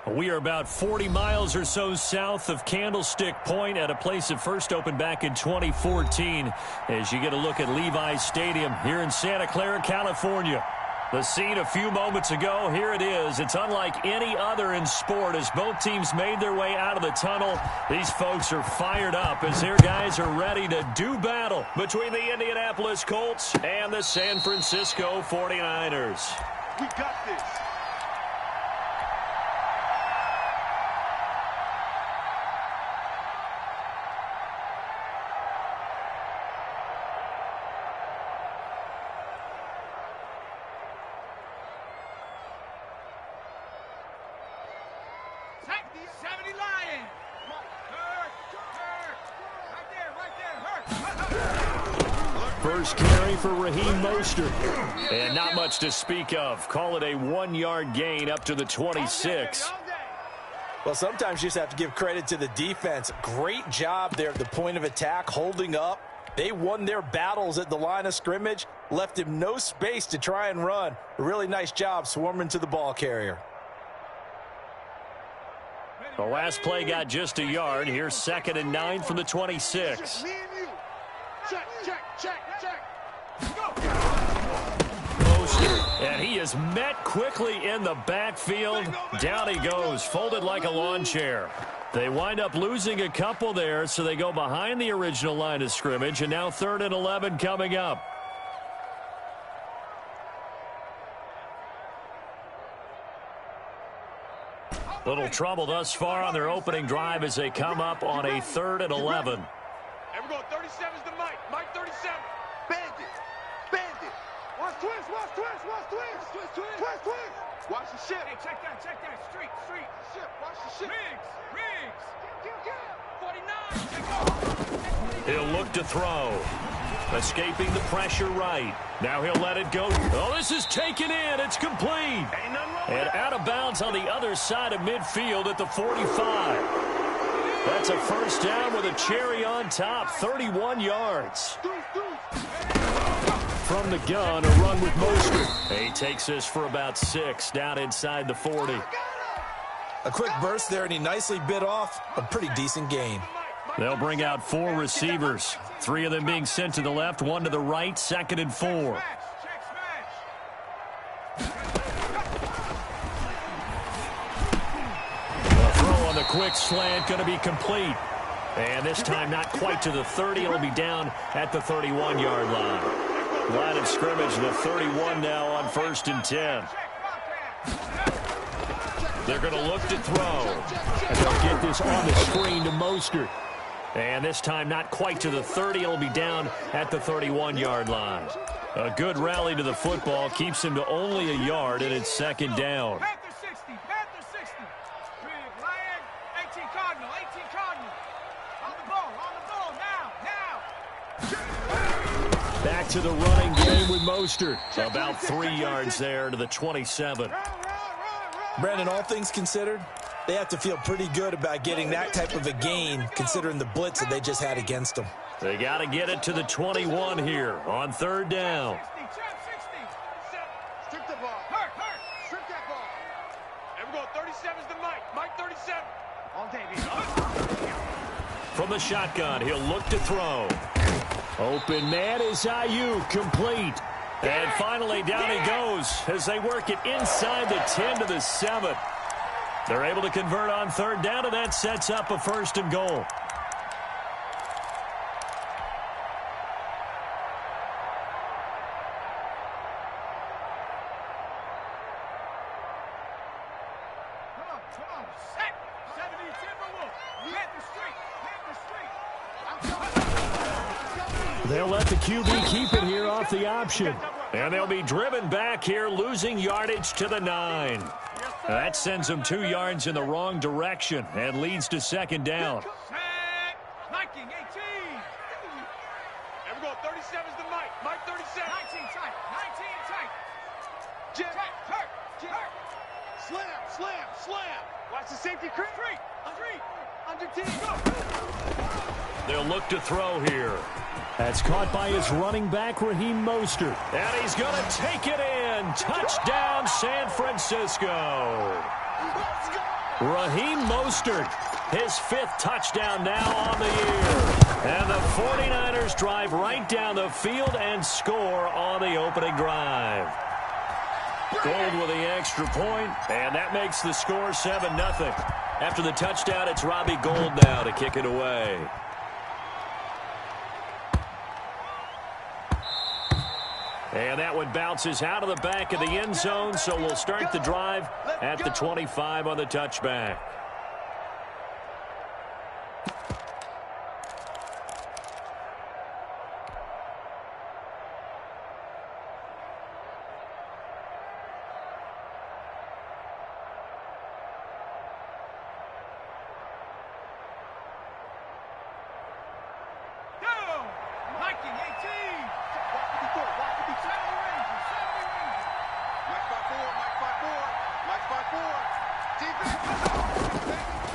We are about 40 miles or so south of Candlestick Point at a place that first opened back in 2014 as you get a look at Levi's Stadium here in Santa Clara, California. The scene a few moments ago, here it is. It's unlike any other in sport as both teams made their way out of the tunnel. These folks are fired up as their guys are ready to do battle between the Indianapolis Colts and the San Francisco 49ers. We got this. First carry for Raheem Mostert. And not much to speak of. Call it a 1-yard gain up to the 26. Well, sometimes you just have to give credit to the defense. Great job there at the point of attack, holding up. They won their battles at the line of scrimmage, left him no space to try and run. A really nice job swarming to the ball carrier. The last play got just a yard. Here's 2nd and 9 from the 26. Check, check, check, check. Mostert, and he is met quickly in the backfield. Down he goes, folded like a lawn chair. They wind up losing a couple there, so they go behind the original line of scrimmage, and now 3rd and 11 coming up. Little trouble thus far on their opening drive as they come up on a 3rd and 11. And we're going 37's the Mike. Mike 37. Bandit. Bandit. Watch twist. Watch twist. Watch twist. Twist, twist. Twist, twist. Watch the ship. Hey, check that. Check that. Street. Street. Ship. Watch the ship. Riggs. Riggs. 49. Check out. He'll look to throw. Escaping the pressure right. Now he'll let it go. Oh, this is taken in. It's complete. And out of bounds on the other side of midfield at the 45. That's a first down with a cherry on top, 31 yards. From the gun, a run with Mostert. He takes this for about 6, down inside the 40. A quick burst there, and he nicely bit off a pretty decent gain. They'll bring out 4 receivers, 3 of them being sent to the left, 1 to the right, 2nd and 4. The quick slant going to be complete. And this time not quite to the 30. It'll be down at the 31-yard line. Line of scrimmage, the 31 now on 1st and 10. They're going to look to throw. And they'll get this on the screen to Mostert. And this time not quite to the 30. It'll be down at the 31-yard line. A good rally to the football keeps him to only a yard, and it's 2nd down. Back to the running game with Mostert. About 3 yards there to the 27. Brandon, all things considered, they have to feel pretty good about getting that type of a gain considering the blitz that they just had against them. They got to get it to the 21 here on 3rd down. Strip the ball. Strip that ball. And we're going 37's the Mike. Mike 37. All day, baby. From the shotgun, he'll look to throw. Open man is Ayuk, complete. And finally down he goes as they work it inside the 10 to the 7. They're able to convert on 3rd down, and that sets up a 1st and goal. They'll let the QB keep it here off the option. And they'll be driven back here, losing yardage to the 9. That sends them 2 yards in the wrong direction and leads to 2nd down. Liking 18. And we're going 37's the Mike. Mike 37. 19 tight. 19 tight. Jet. Hurt. Slam. Watch the safety creep. Under 10. They'll look to throw here. That's caught by his running back, Raheem Mostert. And he's going to take it in. Touchdown, San Francisco. Let's go. Raheem Mostert, his 5th touchdown now on the year. And the 49ers drive right down the field and score on the opening drive. Gold with the extra point, and that makes the score 7-0. After the touchdown, it's Robbie Gould now to kick it away. And that one bounces out of the back of the end zone, so we'll start the drive at the 25 on the touchback.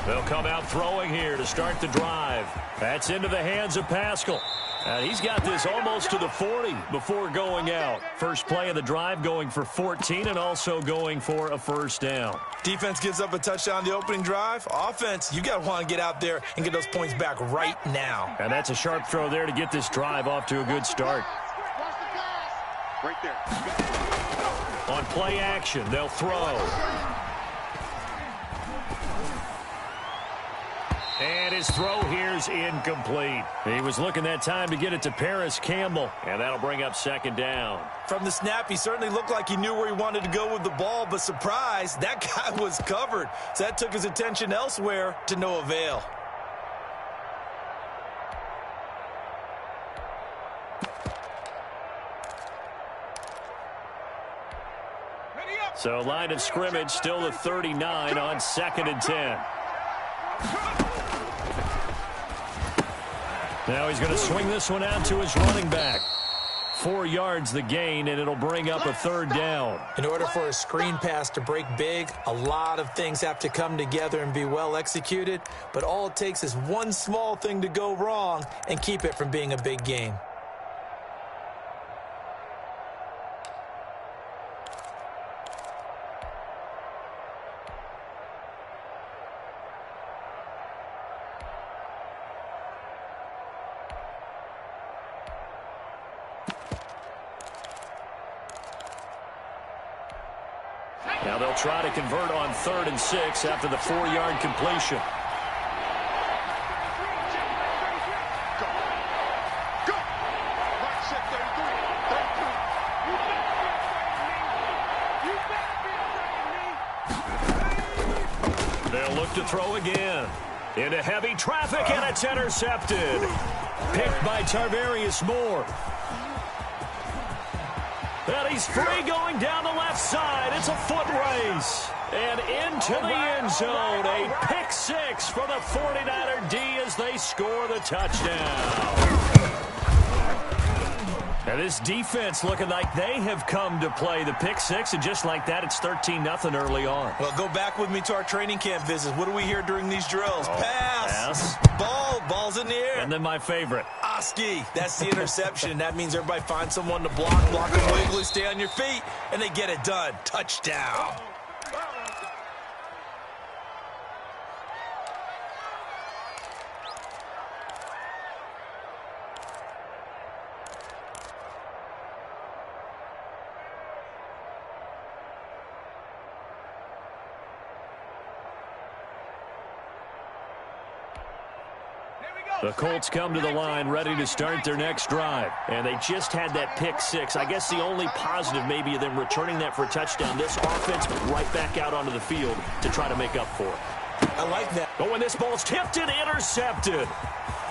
They'll come out throwing here to start the drive. That's into the hands of Pascal. And he's got this almost to the 40 before going out. First play of the drive going for 14 and also going for a first down. Defense gives up a touchdown the opening drive. Offense, you got to want to get out there and get those points back right now. And that's a sharp throw there to get this drive off to a good start. Right there. On play action, they'll throw. And his throw here's incomplete. He was looking that time to get it to Paris Campbell, and that'll bring up second down. From the snap, he certainly looked like he knew where he wanted to go with the ball, but surprise, that guy was covered. So that took his attention elsewhere to no avail. So line of scrimmage still the 39 on 2nd and 10. Now he's going to swing this one out to his running back. 4 yards the gain, and it'll bring up a third down. In order for a screen pass to break big, a lot of things have to come together and be well executed, but all it takes is one small thing to go wrong and keep it from being a big gain. Now they'll try to convert on 3rd and 6 after the 4-yard completion. They'll look to throw again. Into heavy traffic, and it's intercepted. Picked by Tarvarius Moore. And he's free going down the left side. It's a foot race. And into the end zone. A pick 6 for the 49er D as they score the touchdown. And this defense looking like they have come to play the pick 6. And just like that, it's 13-0 early on. Well, go back with me to our training camp visits. What do we hear during these drills? Pass. Ball's in the air. And then my favorite. Oski. That's the interception. That means everybody finds someone to block them wiggly, stay on your feet, and they get it done. Touchdown. The Colts come to the line ready to start their next drive. And they just had that pick 6. I guess the only positive maybe of them returning that for a touchdown. This offense right back out onto the field to try to make up for it. I like that. But when this ball's tipped and intercepted.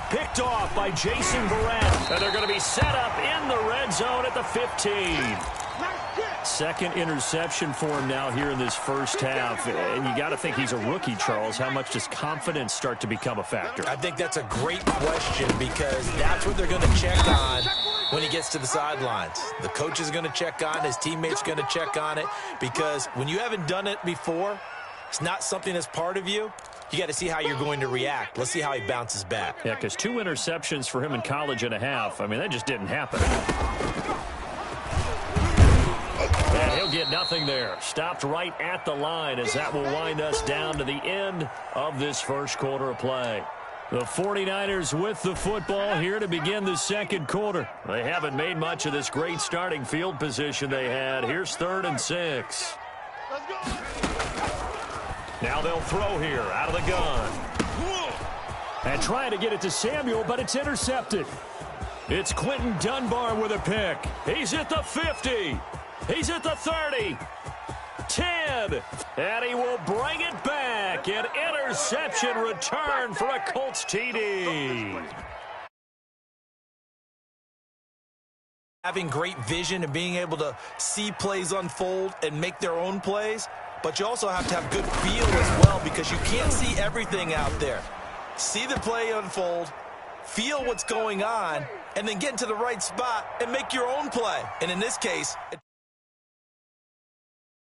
Picked off by Jason Verrett. And they're going to be set up in the red zone at the 15. Second interception for him now here in this first half. And you got to think he's a rookie, Charles. How much does confidence start to become a factor? I think that's a great question because that's what they're going to check on when he gets to the sidelines. The coach is going to check on it. His teammates going to check on it because when you haven't done it before, it's not something that's part of you. You got to see how you're going to react. Let's see how he bounces back. Yeah, because 2 interceptions for him in college and a half. I mean, that just didn't happen. And he'll get nothing there. Stopped right at the line as that will wind us down to the end of this first quarter of play. The 49ers with the football here to begin the second quarter. They haven't made much of this great starting field position they had. Here's 3rd and 6. Now they'll throw here out of the gun. And trying to get it to Samuel, but it's intercepted. It's Quentin Dunbar with a pick. He's at the 50. He's at the 30. 10. And he will bring it back. An interception return for a Colts TD. Having great vision and being able to see plays unfold and make their own plays, but you also have to have good feel as well because you can't see everything out there. See the play unfold, feel what's going on, and then get into the right spot and make your own play. And in this case,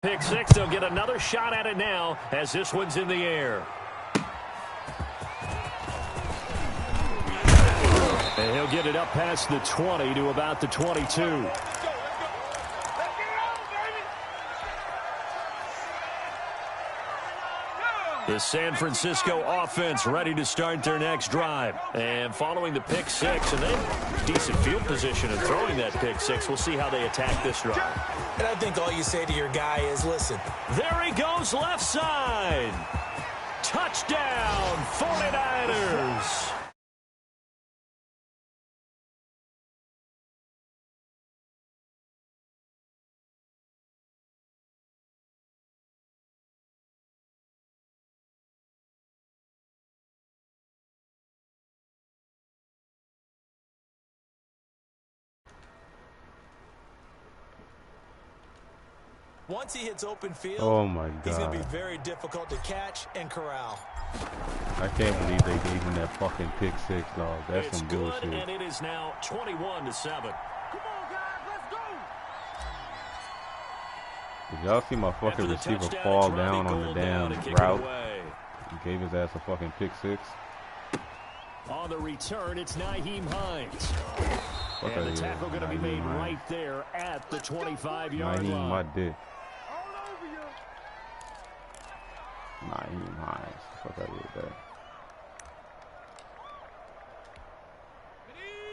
Pick 6, they'll get another shot at it now as this one's in the air. And he'll get it up past the 20 to about the 22. The San Francisco offense ready to start their next drive. And following the pick 6, and they have decent field position in throwing that pick 6. We'll see how they attack this drive. and I think all you say to your guy is, listen. There he goes left side. Touchdown, 49ers. Once he hits open field, oh my God, he's going to be very difficult to catch and corral. I can't believe they gave him that fucking pick six, dog. That's it's some good, bullshit. and it is now 21-7. Come on, guys, let's go. Did y'all see my fucking receiver fall down on the damn route? He gave his ass a fucking pick six. On the return, it's Nyheim Hines. And the tackle going to be made right there at the 25-yard line. My dick. Nyheim Hines. Fuck out with that.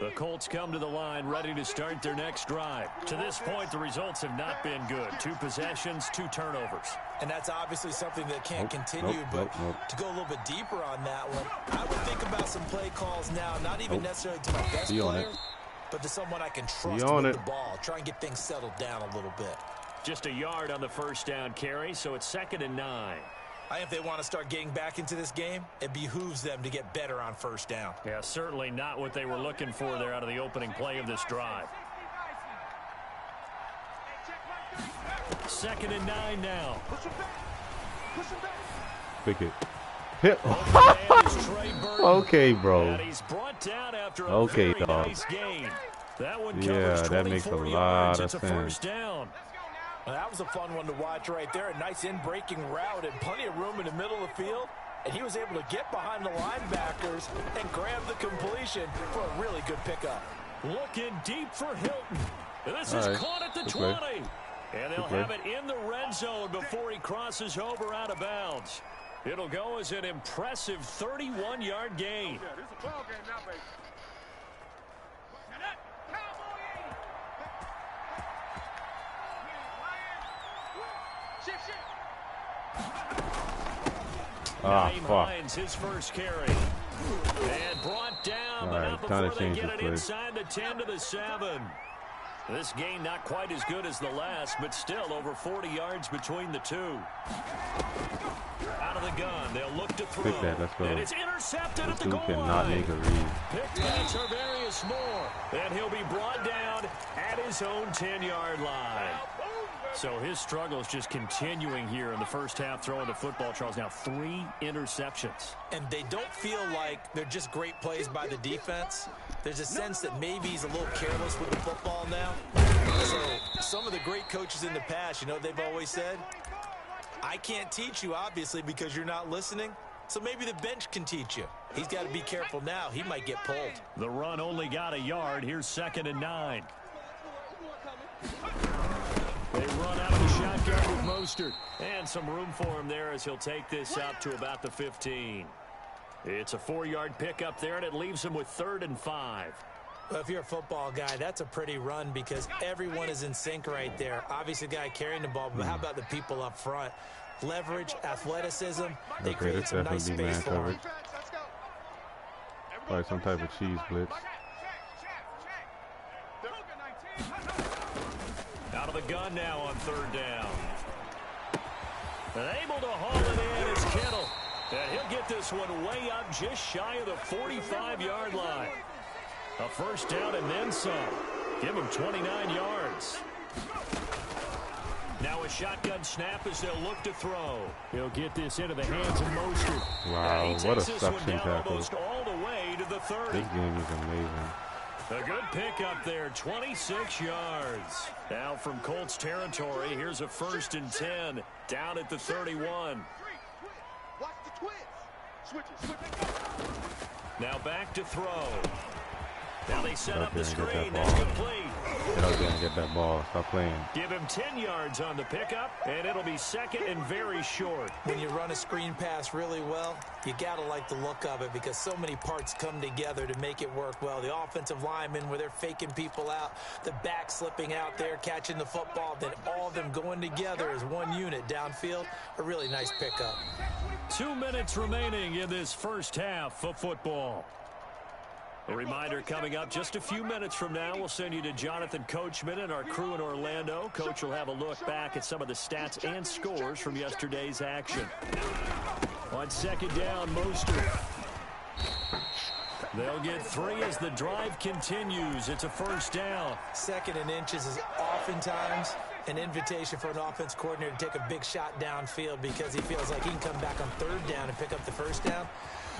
The Colts come to the line ready to start their next drive. To this point, the results have not been good. 2 possessions, 2 turnovers. And that's obviously something that can't continue, but to go a little bit deeper on that one, I would think about some play calls now, not even necessarily to my best player, but to someone I can trust with the ball. Try and get things settled down a little bit. Just a yard on the first down carry, so it's 2nd and 9. I think if they want to start getting back into this game, it behooves them to get better on first down. Yeah, certainly not what they were looking for there out of the opening play of this drive. 2nd and 9 now. Pick it. Okay, bro. And he's brought down after a okay, very dog. nice gain. That one yeah, that makes a lot of sense. sense. Down. Well, that was a fun one to watch right there. A nice in-breaking route and plenty of room in the middle of the field. And he was able to get behind the linebackers and grab the completion for a really good pickup. Looking deep for Hilton. This is caught at the 20. And they'll have it in the red zone before he crosses over out of bounds. It'll go as an impressive 31-yard gain. Yeah, this is a ball game now, baby. Fuck. His first carry. And brought down, but not before they get it inside the 10 to the 7. This game not quite as good as the last, but still over 40 yards between the two. Out of the gun, they'll look to throw. Pick that, let's go. And it's intercepted at the goal cannot line. make a read. Picked by Tarvarius Moore. And he'll be brought down at his own 10-yard line. So his struggles just continuing here in the first half throwing the football, Charles. Now 3 interceptions. And they don't feel like they're just great plays by the defense. There's a sense that maybe he's a little careless with the football now. So some of the great coaches in the past, you know, they've always said, I can't teach you, obviously, because you're not listening. So maybe the bench can teach you. He's got to be careful now. He might get pulled. The run only got a yard. Here's 2nd and 9. They run out of the shotgun with Mostert. And some room for him there as he'll take this up to about the 15. It's a 4-yard pickup there, and it leaves him with 3rd and 5. Well, if you're a football guy, that's a pretty run because everyone is in sync right there. Obviously, the guy carrying the ball, but how about the people up front? Leverage, athleticism, they create some nice space for him. Probably some type of cheese blitz. Out of the gun now on 3rd down. And able to haul it in is Kittle. And he'll get this one way up just shy of the 45-yard line. A 1st down and then some. Give him 29 yards. Now a shotgun snap as they'll look to throw. He'll get this into the hands of Mostert. Wow, what a suction tackle. Almost all the way to the 30. This game is amazing. A good pickup there, 26 yards. Now from Colts territory, here's a 1st and 10 down at the 31. Watch the twins. Switch it. Now back to throw. Now they set up the Get that screen. ball. That's complete. Get out there and get that ball. Stop playing. Give him 10 yards on the pickup, and it'll be 2nd and very short. When you run a screen pass really well, you got to like the look of it because so many parts come together to make it work well. The offensive linemen, where they're faking people out, the back slipping out there, catching the football, then all of them going together as one unit downfield. A really nice pickup. 2 minutes remaining in this first half of football. A reminder coming up just a few minutes from now. We'll send you to Jonathan Coachman and our crew in Orlando. Coach will have a look back at some of the stats and scores from yesterday's action. On 2nd down, Mostert. They'll get 3 as the drive continues. It's a 1st down. 2nd and inches is oftentimes an invitation for an offense coordinator to take a big shot downfield because he feels like he can come back on 3rd down and pick up the 1st down.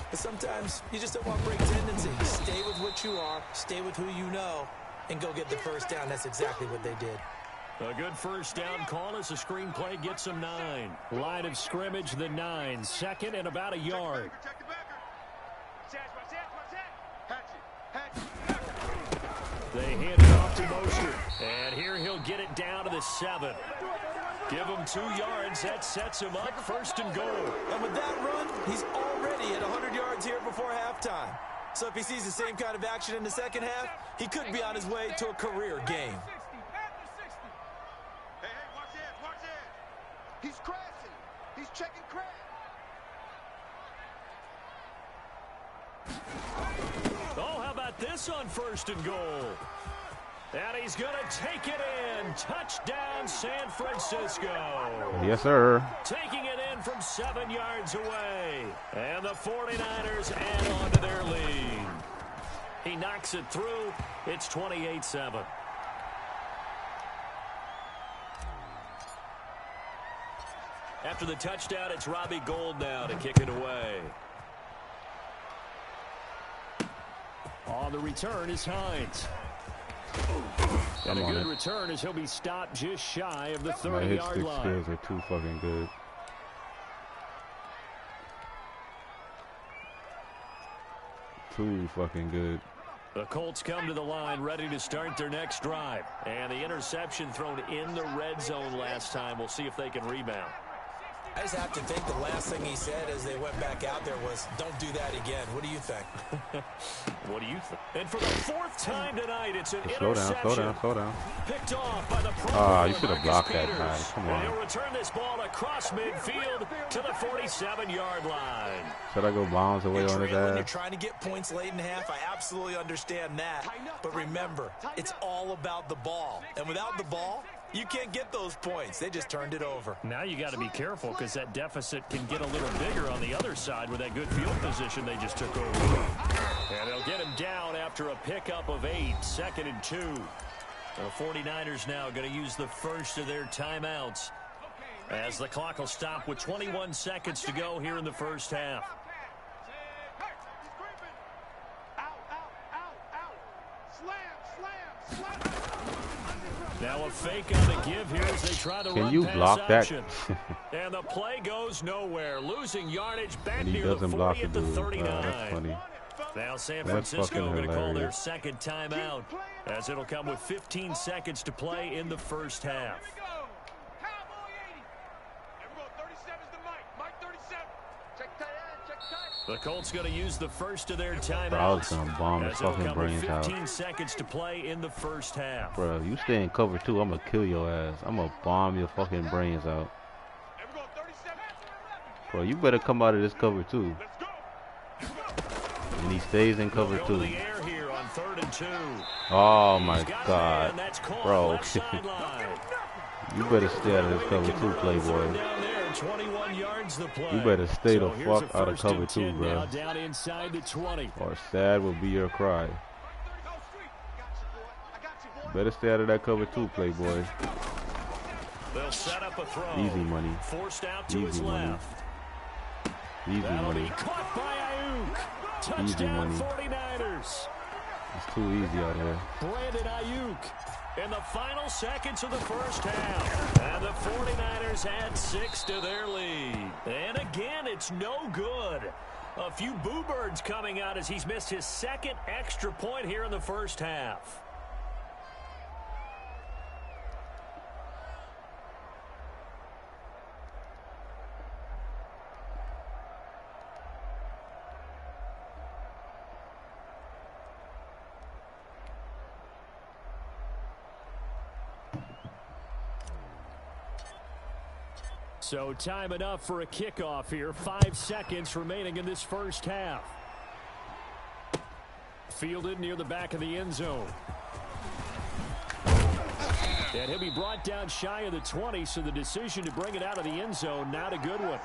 But sometimes you just don't want break tendency. Stay with what you are, stay with who you know, and go get the 1st down. That's exactly what they did. A good 1st down call as the screenplay gets them 9. Line of scrimmage, the 9. 2nd and about a yard. They hand it off to Mostert. And here he'll get it down to the 7. Give him 2 yards. That sets him up 1st and goal. And with that run, he's already at 100 yards here before halftime. So if he sees the same kind of action in the 2nd half, he could be on his way to a career game. Hey, watch it. He's crashing. He's checking crash. Oh, how about this on 1st and goal? And he's going to take it in. Touchdown, San Francisco. Yes, sir. Taking it in from 7 yards away. And the 49ers add on to their lead. He knocks it through. It's 28-7. After the touchdown, it's Robbie Gould now to kick it away. On the return is Hines. And a good return as he'll be stopped just shy of the 30-yard line. My hit stick skills are too fucking good. Too fucking good. The Colts come to the line ready to start their next drive. And the interception thrown in the red zone last time. We'll see if they can rebound. I just have to think the last thing he said as they went back out there was, don't do that again. What do you think? What do you think? And for the 4th time tonight, it's an Slow interception. down. Picked off by the Ah, you should have blocked that guy. Come And he'll on. return this ball across midfield to the 47-yard line. Should I go bombs away on his When you're ass? trying to get points late in half, I absolutely understand that. But remember, it's all about the ball. And without the ball, you can't get those points. They just turned it over. Now you got to be careful because that deficit can get a little bigger on the other side with that good field position they just took over. And they'll get him down after a pickup of 8, 2nd and 2. The 49ers now going to use the first of their timeouts as the clock will stop with 21 seconds to go here in the first half. Now a fake on the give here as they try to run pass action. And the play goes nowhere. Losing yardage back near the 40 at the 39. That's funny. Now San Francisco going to call their 2nd timeout as it'll come with 15 seconds to play in the first half. The Colts going to use the first of their timeouts. Bro, I was going to bomb his fucking brains out. 15 seconds to play in the first half. Bro, you stay in cover 2, I'm going to kill your ass. I'm going to bomb your fucking brains out. Bro, you better come out of this cover 2. And he stays in cover 2. Oh my God. Bro, you better stay out of this cover 2, playboy. 21 yards the play. You better stay the fuck out of cover 2, bro. Down inside the 20. Or sad will be your cry. Better stay out of that cover 2, playboy. They'll set up a throw. Easy money. Forced out to his Easy money. left. Easy money. Caught by Ayuk. Touchdown, Easy money. 49ers. It's too easy out here. Brandon Ayuk in the final seconds of the first half. And the 49ers add 6 to their lead. And again, it's no good. A few boo birds coming out as he's missed his second extra point here in the first half. So time enough for a kickoff here. 5 seconds remaining in this first half. Fielded near the back of the end zone. And he'll be brought down shy of the 20, so the decision to bring it out of the end zone, not a good one.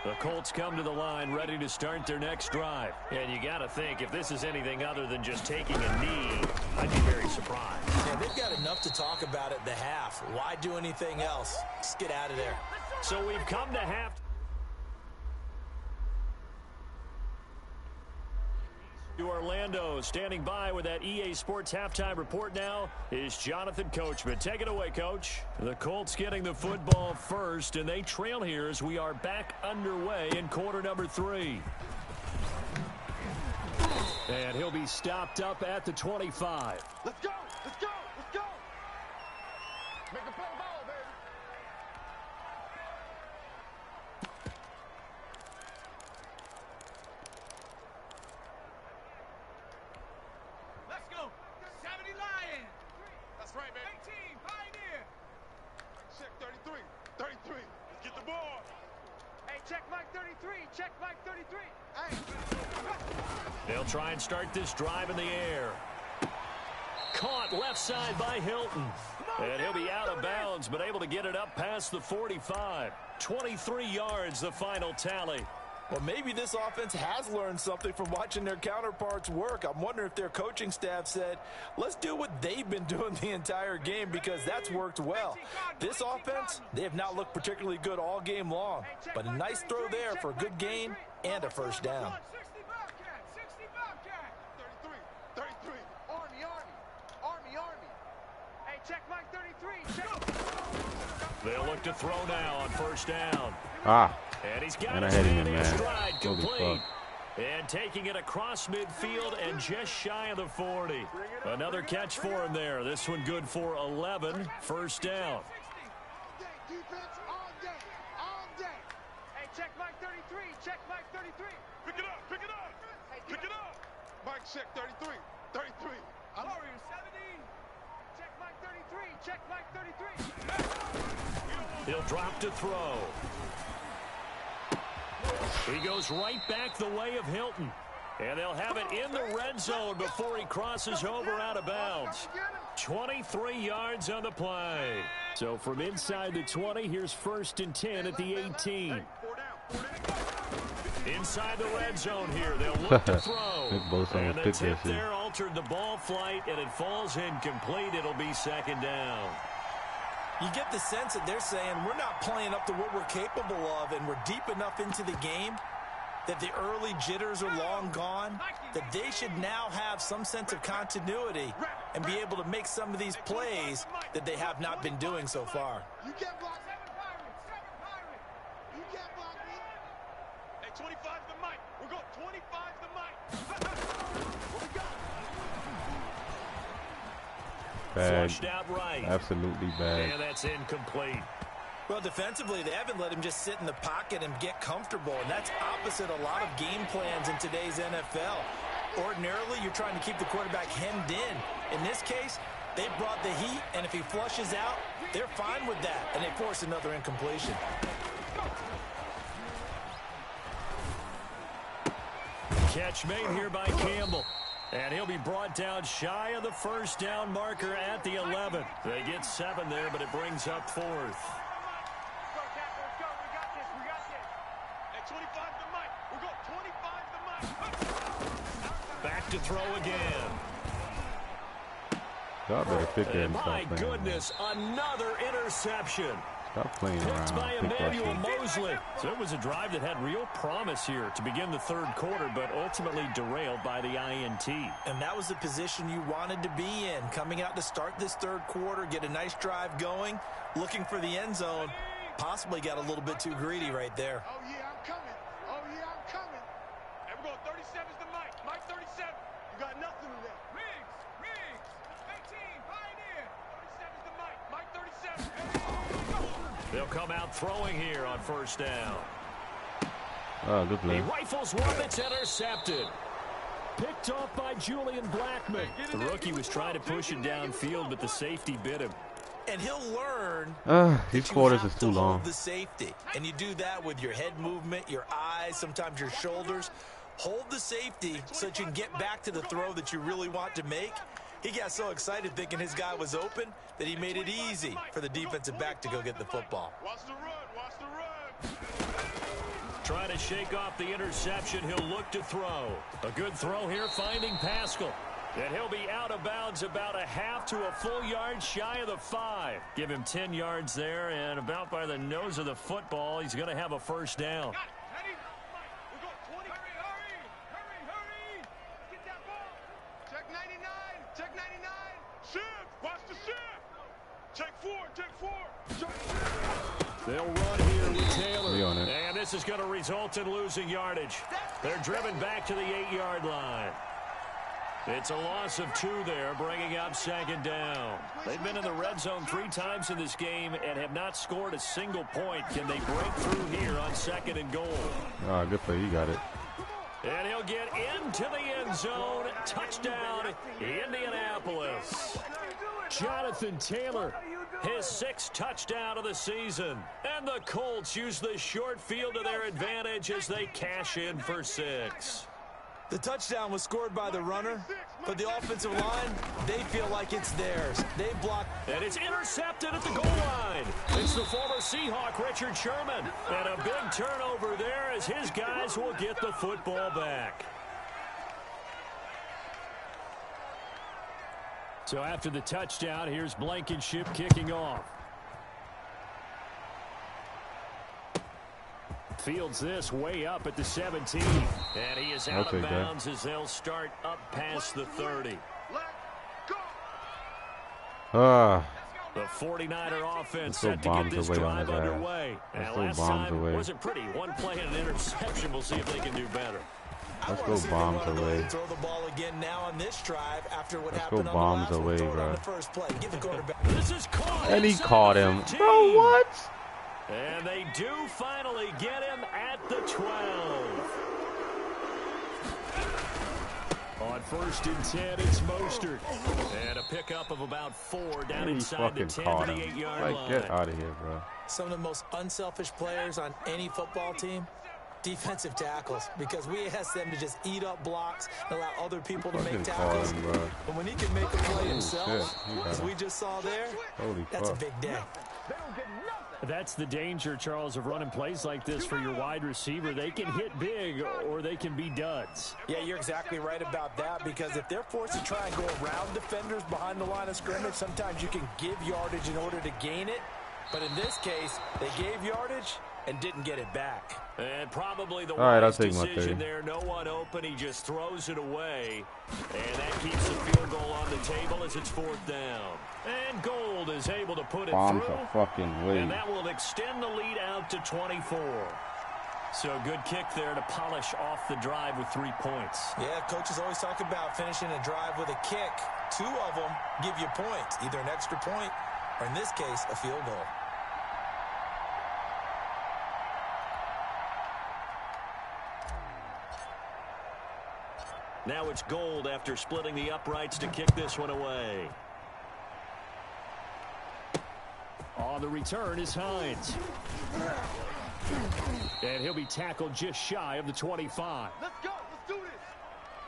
The Colts come to the line ready to start their next drive. And you got to think, if this is anything other than just taking a knee, I'd be very surprised. Yeah, they've got enough to talk about at the half. Why do anything else? Just get out of there. So we've come to half. To Orlando, standing by with that EA Sports halftime report now is Jonathan Coachman. Take it away, Coach. The Colts getting the football first, and they trail here as we are back underway in quarter number 3. And he'll be stopped up at the 25. Let's go! Let's go! Let's go! Make a play ball, baby. Let's go! 70 Lion! That's right, baby. 18, Pioneer! Check 33. 33. Let's get the ball. Hey, check Mike 33. Check Mike 33. Hey. They'll try and start this drive in the air. Caught left side by Hilton. And he'll be out of bounds, but able to get it up past the 45. 23 yards, the final tally. Well, maybe this offense has learned something from watching their counterparts work. I'm wondering if their coaching staff said, let's do what they've been doing the entire game, because that's worked well. This offense, they have not looked particularly good all game long, but a nice throw there for a good gain and a first down. 60 Bobcat. 33. Army. Hey, check Mike 33. Check. They'll look to throw now on first down. And he's got his him, man. stride complete. And taking it across midfield and just shy of the 40. Another catch for him there. This one good for 11. First down. Defense all day. Hey, check Mike 33. Check Mike 33. Pick it up. Hey, pick it up. Mike, check 33. 33. Warrior 70. Check Mike 33. Check Mike 33. He'll drop to throw. He goes right back the way of Hilton. And they'll have it in the red zone before he crosses over out of bounds. 23 yards on the play. So from inside the 20, here's 1st and 10 at the 18. Inside the red zone here, they'll look to throw. And the tip there altered the ball flight, and it falls incomplete. It'll be second down. You get the sense that they're saying we're not playing up to what we're capable of, and we're deep enough into the game that the early jitters are long gone, that they should now have some sense of continuity and be able to make some of these plays that they have not been doing so far. You can't block 7 Pirate. You can't block me. Hey, 25's the mic. We're going 25's the mic. What we got? Bad. Flushed out right. Absolutely bad. And that's incomplete. Well, defensively, they haven't let him just sit in the pocket and get comfortable, and that's opposite a lot of game plans in today's NFL. Ordinarily, you're trying to keep the quarterback hemmed in. In this case, they brought the heat, and if he flushes out, they're fine with that, and they force another incompletion. Catch made here by Campbell. And he'll be brought down shy of the first down marker at the 11. They get 7 there, but it brings up 4th. Let's go. We got this. At 25 to Mike. We'll go 25 to Mike. Back to throw again. Y'all better pick that and stop My playing. goodness, another interception. Stop playing Picked by around. Pick Emmanuel Russell. Mosley. So it was a drive that had real promise here to begin the 3rd quarter, but ultimately derailed by the INT. And that was the position you wanted to be in. Coming out to start this 3rd quarter, get a nice drive going, looking for the end zone. Possibly got a little bit too greedy right there. Oh, yeah, I'm coming. Oh, yeah, I'm coming. And we're going 37's to Mike. Mike 37. You got nothing to that. Riggs. 18, Pioneer. 37's to Mike. Mike 37. They'll come out throwing here on 1st down. Oh, good He play. rifles one that's intercepted. Picked off by Julian Blackman. The rookie was trying to push it downfield, but the safety bit him. And he'll learn These that you quarters have is to too hold long. the safety. And you do that with your head movement, your eyes, sometimes your shoulders. Hold the safety so that you can get back to the throw that you really want to make. He got so excited thinking his guy was open that he made it easy for the defensive back to go get the football. Watch the run. Watch the run. Trying to shake off the interception. He'll look to throw. A good throw here, finding Pascal. And he'll be out of bounds about a half to a full yard shy of the 5. Give him 10 yards there, and about by the nose of the football, he's going to have a 1st down. Ready? We'll go 20. Hurry. Get that ball. Check 99. Check 99. Shift. Watch the shift. Check 4. They'll run here with Taylor. We on it. And this is going to result in losing yardage. They're driven back to the 8-yard line. It's a loss of 2 there, bringing up 2nd down. They've been in the red zone 3 times in this game and have not scored a single point. Can they break through here on 2nd and goal? Ah, good play. You got it. And he'll get into the end zone. Touchdown, Indianapolis. Jonathan Taylor, his 6th touchdown of the season. And the Colts use the short field to their advantage as they cash in for 6. The touchdown was scored by the runner, but the offensive line, they feel like it's theirs. They blocked. And it's intercepted at the goal line. It's the former Seahawk, Richard Sherman. And a big turnover there as his guys will get the football back. So after the touchdown, here's Blankenship kicking off. Fields this way up at the 17. And he is out of bounds as they'll start up past the 30. The 49er offense set to get this drive underway. And last time wasn't pretty. One play and an interception. We'll see if they can do better. Let's go bombs away. Throw the ball again now on this drive after what Let's happened go on bombs the last away, one. bro. On the first play. Give the quarterback. This is caught. And he caught him. Bro, what? And they do finally get him at the 12. On 1st and 10, it's Mostert. And a pickup of about 4 down inside the 10 to the 8-yard line. Get out of here, bro. Some of the most unselfish players on any football team, defensive tackles, because we ask them to just eat up blocks and allow other people to make tackles. But when he can make a play himself, as we just saw there, that's a big day. That's the danger, Charles, of running plays like this for your wide receiver. They can hit big or they can be duds. Yeah, you're exactly right about that, because if they're forced to try and go around defenders behind the line of scrimmage, sometimes you can give yardage in order to gain it. But in this case, they gave yardage and didn't get it back. And probably the wise decision there. No one open. He just throws it away. And that keeps the field goal on the table as it's 4th down. And Gold is able to put it Bombs through. a fucking way. And that will extend the lead out to 24. So a good kick there to polish off the drive with 3 points. Yeah, coaches always talk about finishing a drive with a kick. 2 of them give you points, either an extra point or, in this case, a field goal. Now it's Gold after splitting the uprights to kick this one away. On the return is Hines. And he'll be tackled just shy of the 25. Let's go. Let's do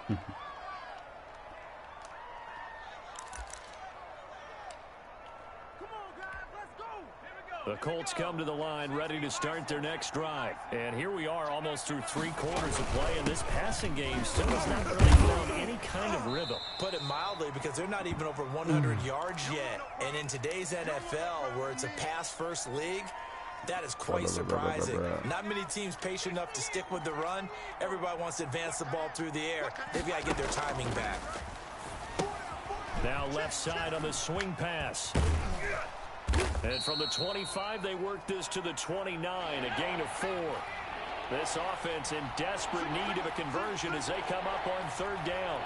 this. The Colts come to the line ready to start their next drive. And here we are almost through 3 quarters of play, and this passing game still has not really found any kind of rhythm. Put it mildly, because they're not even over 100 yards yet. And in today's NFL, where it's a pass-first league, that is quite surprising. Not many teams patient enough to stick with the run. Everybody wants to advance the ball through the air. They've got to get their timing back. Now left side on the swing pass. And from the 25, they work this to the 29, a gain of 4. This offense in desperate need of a conversion as they come up on 3rd down.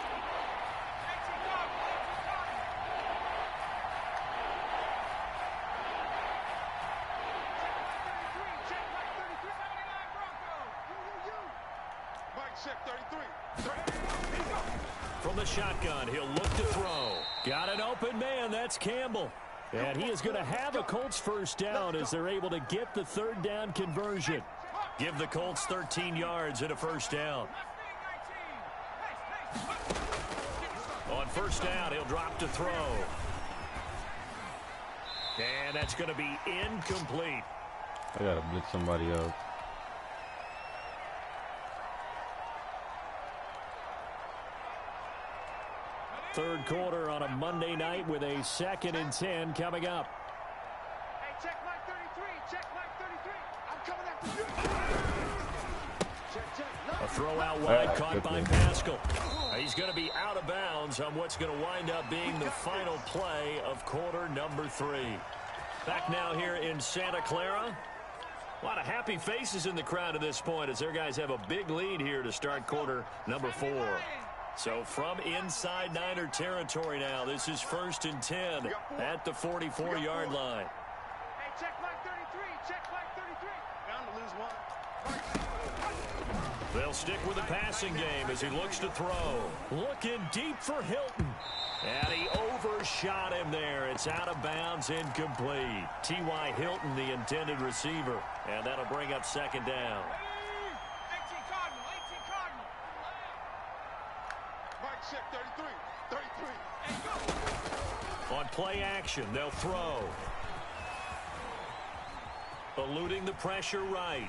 From the shotgun, he'll look to throw. Got an open man, that's Campbell. And he is going to have a Colts first down as they're able to get the 3rd down conversion. Give the Colts 13 yards and a first down. On 1st down, he'll drop to throw. And that's going to be incomplete. I got to blitz somebody up. Third quarter on a Monday night with a 2nd and 10 coming up. Hey, check my 33. Check my 33. I'm coming after you. Check. A throw out wide caught by Pascal. He's going to be out of bounds on what's going to wind up being the final play of quarter number 3. Back now here in Santa Clara. A lot of happy faces in the crowd at this point as their guys have a big lead here to start quarter number 4. So from inside Niner territory now, this is 1st and 10 at the 44-yard line. Hey, check my 33. Check my 33. Bound to lose 1. They'll stick with the passing game as he looks to throw. Looking deep for Hilton. And he overshot him there. It's out of bounds, incomplete. T.Y. Hilton, the intended receiver. And that'll bring up 2nd down. Check 33. 33. On play action, they'll throw. Eluding the pressure right.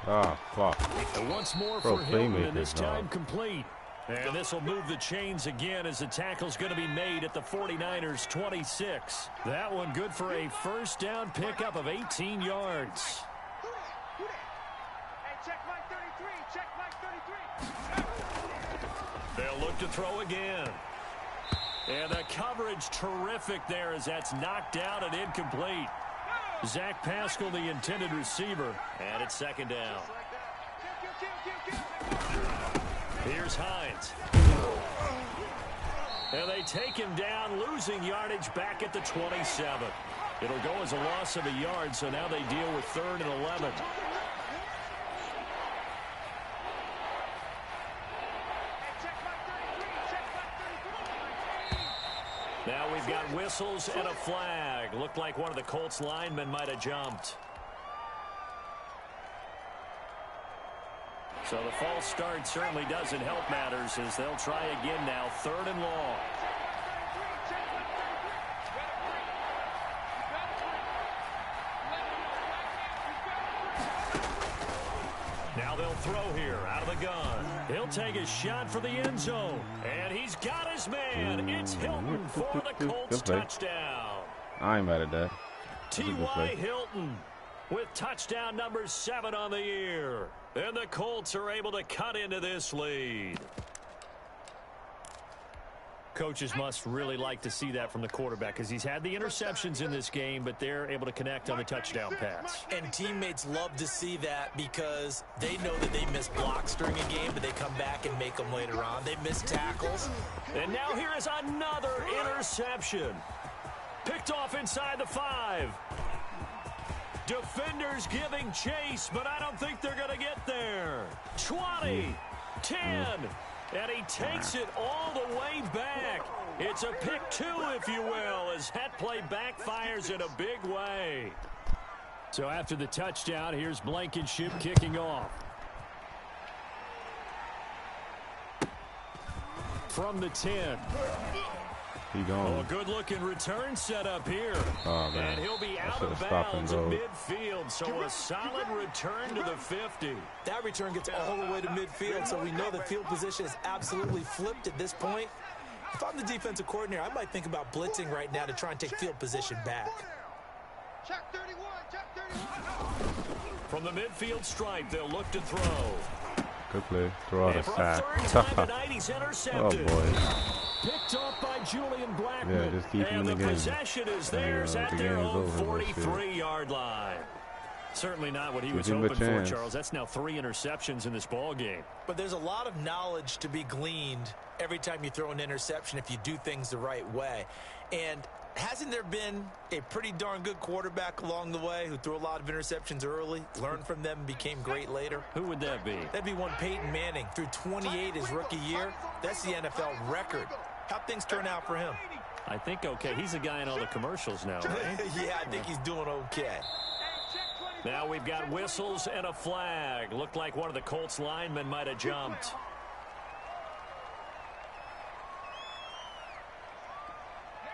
Ah, fuck. And once more for Hilton, and this time complete. And this will move the chains again as the tackle's going to be made at the 49ers' 26. That one good for a first down pickup of 18 yards. Hey, check my 33. Check my 33. They'll look to throw again. And the coverage terrific there as that's knocked down and incomplete. Zach Pascal, the intended receiver, and it's 2nd down. Here's Hines. And they take him down, losing yardage back at the 27. It'll go as a loss of a yard, so now they deal with 3rd and 11. Now we've got whistles and a flag. Looked like one of the Colts linemen might have jumped. So the false start certainly doesn't help matters as they'll try again now. 3rd and long. Now they'll throw here out of the gun. He'll take a shot for the end zone. And he's got his man. It's Hilton for the Colts touchdown. I ain't mad at that. T.Y. Hilton with touchdown number 7 on the year. And the Colts are able to cut into this lead. coaches must really like to see that from the quarterback because he's had the interceptions in this game, but they're able to connect on the touchdown pass. And teammates love to see that because they know that they miss blocks during a game, but they come back and make them later on. They miss tackles. And now here is another interception. Picked off inside the 5. Defenders giving chase, but I don't think they're going to get there. 20, 10. And he takes it all the way back. It's a pick 2, if you will, as that play backfires in a big way. So after the touchdown, here's Blankenship kicking off. From the 10. He gone. Oh, good-looking return set up here. Oh, man. And he'll be out of bounds at midfield, so a solid return to the 50. That return gets all the way to midfield, so we know the field position is absolutely flipped at this point. If I'm the defensive coordinator, I might think about blitzing right now to try and take field position back. Check 31, check 31. From the midfield stripe, they'll look to throw. Good play. Throw out a sack. Oh, boy. Picked off by Julian Blackman. Yeah, just keep him in the game. And the possession is theirs at their own 43-yard line. Certainly not what he was hoping for, Charles. That's now 3 interceptions in this ball game. But there's a lot of knowledge to be gleaned every time you throw an interception if you do things the right way. And hasn't there been a pretty darn good quarterback along the way who threw a lot of interceptions early, learned from them, and became great later? Who would that be? That'd be one Peyton Manning. Threw 28 his rookie year. That's the NFL record. How'd things turn out for him? I think okay. He's a guy in all the commercials now, right? Yeah, I think he's doing okay. Now we've got whistles and a flag. Looked like one of the Colts linemen might have jumped.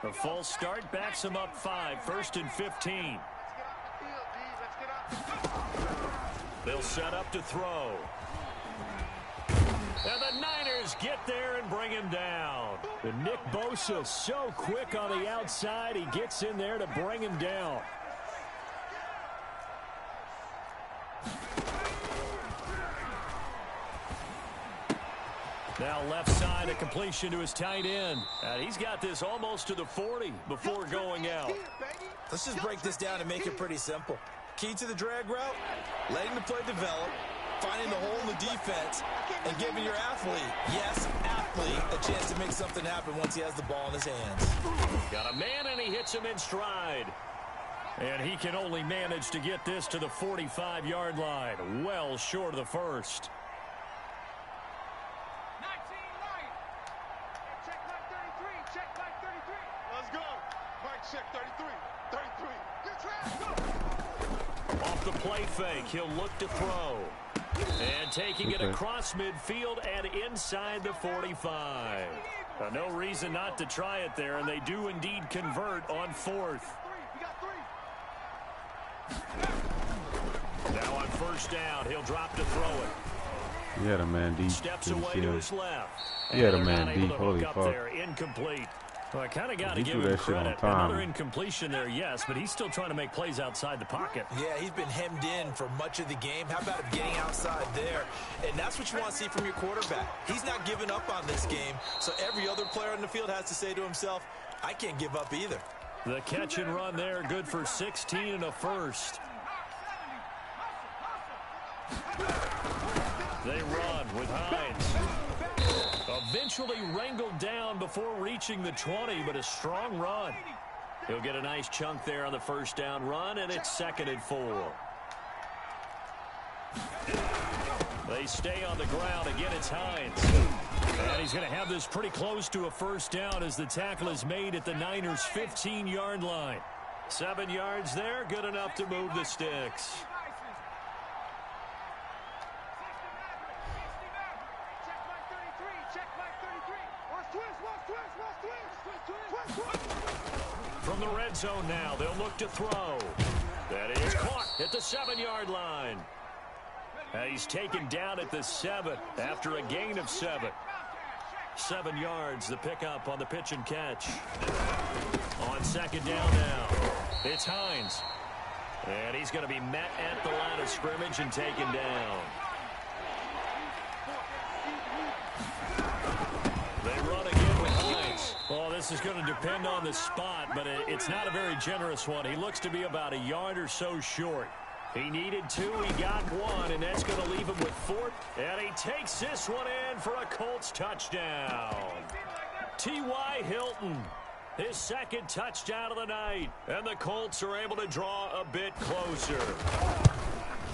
A false start backs him up 5. 1st and 15. They'll set up to throw. And the Niners get there and bring him down. And Nick Bosa so quick on the outside. He gets in there to bring him down. Now left side, a completion to his tight end. And he's got this almost to the 40 before going out. Let's just break this down and make it pretty simple. Key to the drag route, letting the play develop, finding the hole in the defense, and giving your athlete, yes, athlete, a chance to make something happen once he has the ball in his hands. Got a man, and he hits him in stride. And he can only manage to get this to the 45-yard line, well short of the first. Off the play fake, he'll look to throw. And taking it across midfield and inside the 45. No reason not to try it there, and they do indeed convert on 4th. Now on 1st down, he'll drop to throw it. He had a man deep. Steps away to his left. He had a man deep. Holy fuck. There, incomplete. Well, I kind of got to give him credit. Another incompletion there, yes, but he's still trying to make plays outside the pocket. Yeah, he's been hemmed in for much of the game. How about him getting outside there? And that's what you want to see from your quarterback. He's not giving up on this game, so every other player on the field has to say to himself, I can't give up either. The catch and run there, good for 16 and a first. They run with Hines. Eventually wrangled down before reaching the 20, but a strong run. He'll get a nice chunk there on the 1st down run, and it's 2nd and 4. They stay on the ground. Again, it's Hines. And he's going to have this pretty close to a 1st down as the tackle is made at the Niners' 15-yard line. 7 yards there, good enough to move the sticks. From the red zone now, they'll look to throw. That is caught at the 7-yard line. And he's taken down at the 7 after a gain of 7. 7 yards, the pickup on the pitch and catch. On 2nd down now, it's Hines. And he's going to be met at the line of scrimmage and taken down. They run again with Hines. this is going to depend on the spot, but it's not a very generous one. He looks to be about a yard or so short. He needed 2, he got 1, and that's going to leave him with 4. And he takes this one in for a Colts touchdown. T.Y. Hilton, his second touchdown of the night. And the Colts are able to draw a bit closer.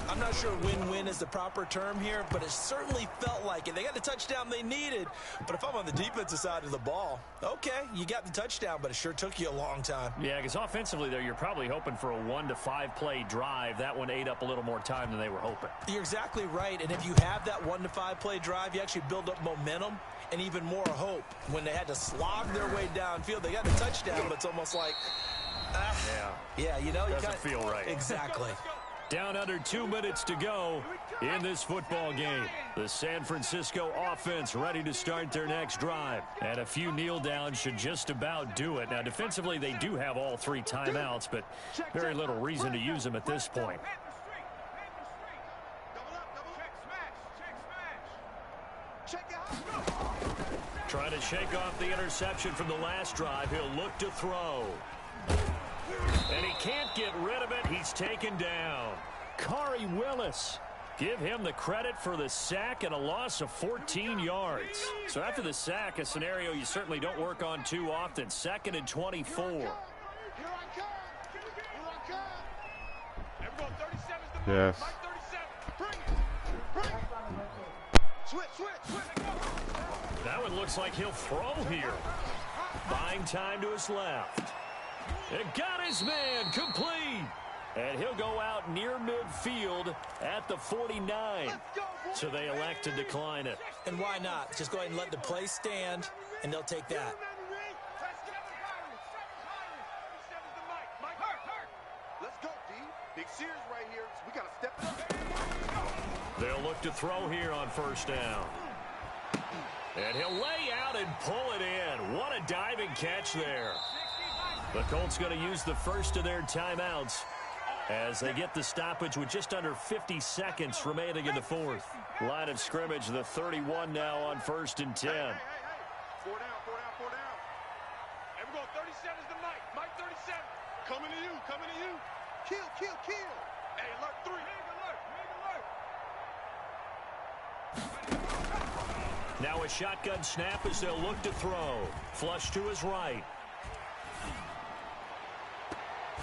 I'm not sure win-win is the proper term here, but it certainly felt like it. They got the touchdown they needed, but if I'm on the defensive side of the ball, okay, you got the touchdown, but it sure took you a long time. Yeah, because offensively there, you're probably hoping for a 1 to 5 play drive. That one ate up a little more time than they were hoping. You're exactly right, and if you have that 1 to 5 play drive, you actually build up momentum and even more hope. When they had to slog their way downfield, they got the touchdown, but it's almost like, yeah, you know, doesn't feel right. Exactly. Down under 2 minutes to go in this football game. The San Francisco offense ready to start their next drive. And a few kneel downs should just about do it. Now, defensively, they do have all 3 timeouts, but very little reason to use them at this point. Trying to shake off the interception from the last drive. He'll look to throw. And he can't get rid of it. He's taken down. Khari Willis. Give him the credit for the sack and a loss of 14 yards. So after the sack, a scenario you certainly don't work on too often. 2nd and 24. Yes. That one looks like he'll throw here. Buying time to his left. It got his man complete. And he'll go out near midfield at the 49. So they elect to decline it. And why not? Just go ahead and let the play stand, and they'll take that. Let's go, D. Big Sears right here. We got to step it up. They'll look to throw here on 1st down. And he'll lay out and pull it in. What a diving catch there. The Colts going to use the first of their timeouts as they get the stoppage with just under 50 seconds remaining in the 4th. Line of scrimmage, the 31 now on 1st and 10. Hey. 4 down. And we're going 37's the Mike. Mike 37. Coming to you. Kill. Hey, alert 3. Big alert. Now a shotgun snap as they'll look to throw. Flush to his right.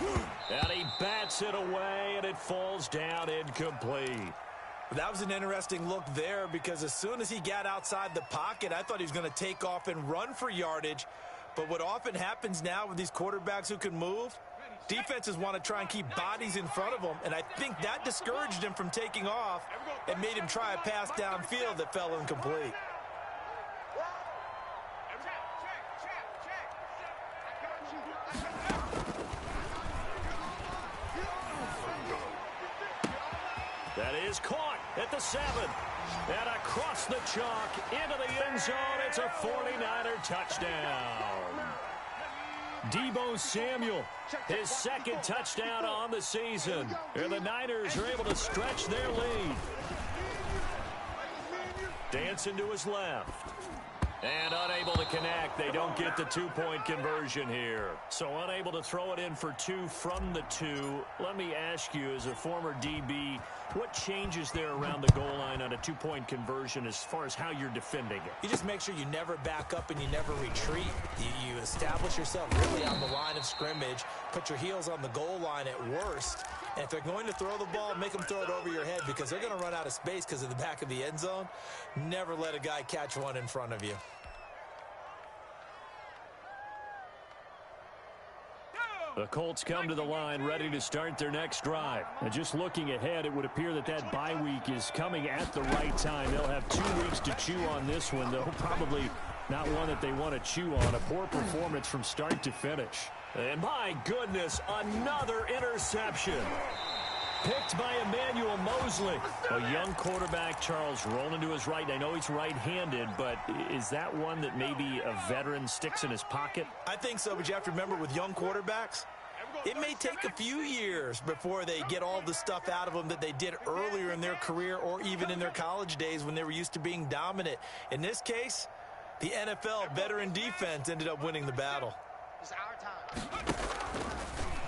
And he bats it away, and it falls down incomplete. That was an interesting look there because as soon as he got outside the pocket, I thought he was going to take off and run for yardage. But what often happens now with these quarterbacks who can move, defenses want to try and keep bodies in front of them, and I think that discouraged him from taking off and made him try a pass downfield that fell incomplete. That is caught at the 7. And across the chalk into the end zone. It's a 49er touchdown. Deebo Samuel, his 2nd touchdown on the season. And the Niners are able to stretch their lead. Dancing to his left. And unable to connect. They don't get the 2-point conversion here. So unable to throw it in for 2 from the 2. Let me ask you, as a former DB, what changes there around the goal line on a 2-point conversion as far as how you're defending it? You just make sure you never back up and you never retreat. You establish yourself really on the line of scrimmage. Put your heels on the goal line at worst. And if they're going to throw the ball, make them throw it over your head because they're going to run out of space because of the back of the end zone. Never let a guy catch one in front of you. The Colts come to the line ready to start their next drive. And just looking ahead, it would appear that that bye week is coming at the right time. They'll have 2 weeks to chew on this one, though probably not one that they want to chew on. A poor performance from start to finish. And my goodness, another interception. Picked by Emmanuel Mosley. A young quarterback, Charles, rolling to his right. I know he's right-handed, but is that one that maybe a veteran sticks in his pocket? I think so, but you have to remember with young quarterbacks, it may take a few years before they get all the stuff out of them that they did earlier in their career or even in their college days when they were used to being dominant. In this case, The NFL veteran defense ended up winning the battle. It's our time.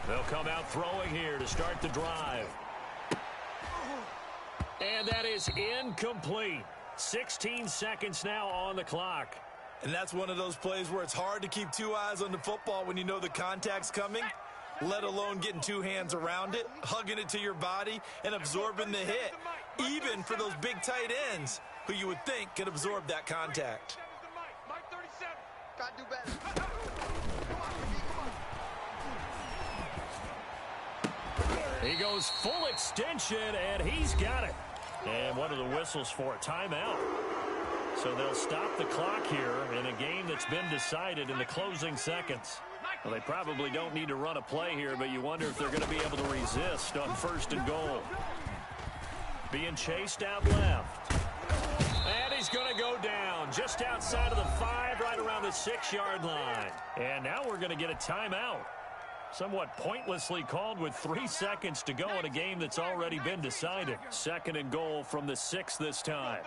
They'll come out throwing here to start the drive. And that is incomplete. 16 seconds now on the clock. And that's one of those plays where it's hard to keep two eyes on the football when you know the contact's coming, let alone getting two hands around it, hugging it to your body, and absorbing the hit, even for those big tight ends who you would think could absorb that contact. Gotta do better. He goes full extension, and he's got it. And what are the whistles for? Timeout. So they'll stop the clock here in a game that's been decided in the closing seconds. Well, they probably don't need to run a play here, but you wonder if they're going to be able to resist on 1st and goal. Being chased out left. And he's going to go down just outside of the 5, right around the 6-yard line. And now we're going to get a timeout. Somewhat pointlessly called with 3 seconds to go in a game that's already been decided. 2nd and goal from the 6 this time.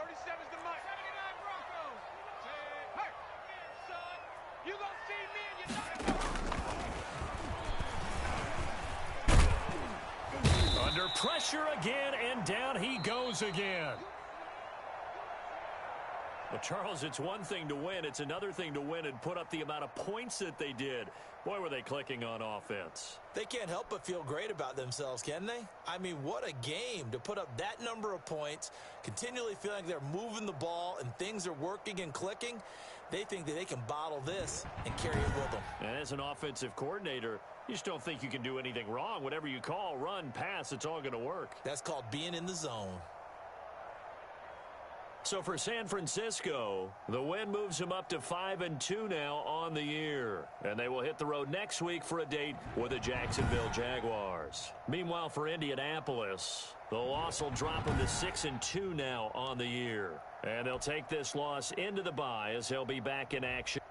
Under pressure again, and down he goes again. Well, Charles, it's one thing to win. It's another thing to win and put up the amount of points that they did. Boy, were they clicking on offense. They can't help but feel great about themselves, can they? I mean, what a game to put up that number of points, continually feeling they're moving the ball and things are working and clicking. They think that they can bottle this and carry it with them. And as an offensive coordinator, you just don't think you can do anything wrong. Whatever you call, run, pass, it's all going to work. That's called being in the zone. So for San Francisco, the win moves them up to 5-2 now on the year. And they will hit the road next week for a date with the Jacksonville Jaguars. Meanwhile, for Indianapolis, the loss will drop them to 6-2 now on the year. And they'll take this loss into the bye as they'll be back in action.